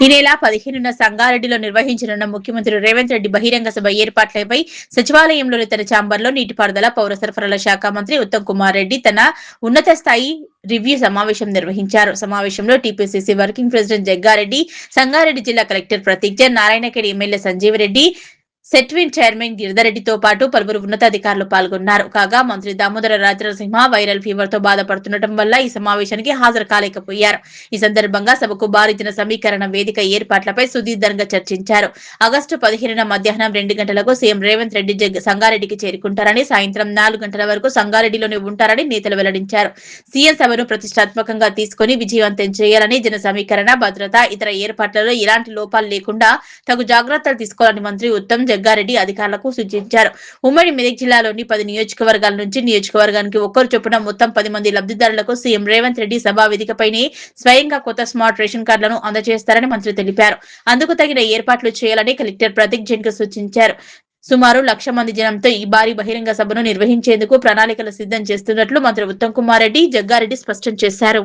ఈ నెల 15న సంగారెడ్డిలో నిర్వహించనున్న ముఖ్యమంత్రి రేవంత్ రెడ్డి బహిరంగ సభ ఏర్పాట్లపై సచివాలయంలోని తన ఛాంబర్లో నీటిపారుదల పౌర సరఫరాల శాఖ మంత్రి ఉత్తమ్ కుమార్ రెడ్డి తన ఉన్నత స్థాయి రివ్యూ సమావేశం నిర్వహించారు. సమావేశంలో TPCC working president Jaggareddy, Sangareddy జిల్లా collector Prateek Jain, Narayankhed MLA Sanjeevareddy, Setwin chairman గిరిధరెడ్డితో పాటు పలువురు ఉన్నతాధికారులు పాల్గొన్నారు. కాగా మంత్రి దామోదర రాజనరసింహ వైరల్ ఫీవర్ తో బాధపడుతుండటం వల్ల ఈ సమావేశానికి హాజరు కాలేకపోయారు. ఈ సందర్భంగా సభకు భారీ జన సమీకరణ వేదిక ఏర్పాట్లపై సుదీర్ఘంగా చర్చించారు. ఆగస్టు 15న మధ్యాహ్నం 2 గంటలకు సీఎం రేవంత్ రెడ్డి సంగారెడ్డికి చేరుకుంటారని, సాయంత్రం 4 గంటల వరకు సంగారెడ్డిలోనే ఉంటారని నేతలు వెల్లడించారు. సీఎం సభను ప్రతిష్టాత్మకంగా తీసుకుని విజయవంతం చేయాలని, జన సమీకరణ, భద్రత, ఇతర ఏర్పాట్లలో ఎలాంటి లోపాలు లేకుండా తగు జాగ్రత్తలు తీసుకోవాలని మంత్రి ఉత్తమ్ జగ్గారెడ్డి అధికారులకు సూచించారు. ఉమ్మడి మెదక్ జిల్లాలోని 10 నియోజకవర్గాల నుంచి నియోజకవర్గానికి ఒక్కరు చొప్పున మొత్తం 10 మంది లబ్ధిదారులకు సీఎం రేవంత్ రెడ్డి సభా వేదికపైనే స్వయంగా కొత్త స్మార్ట్ రేషన్ కార్డులను అందజేస్తారని మంత్రి తెలిపారు. అందుకు తగిన ఏర్పాట్లు చేయాలని కలెక్టర్ ప్రతీక్ జైన్ కు సూచించారు. సుమారు 1,00,000 మంది జనంతో ఈ భారీ బహిరంగ సభను నిర్వహించేందుకు ప్రణాళికలు సిద్ధం చేస్తున్నట్లు మంత్రి ఉత్తమ్ కుమార్ రెడ్డి, జగ్గారెడ్డి స్పష్టం చేశారు.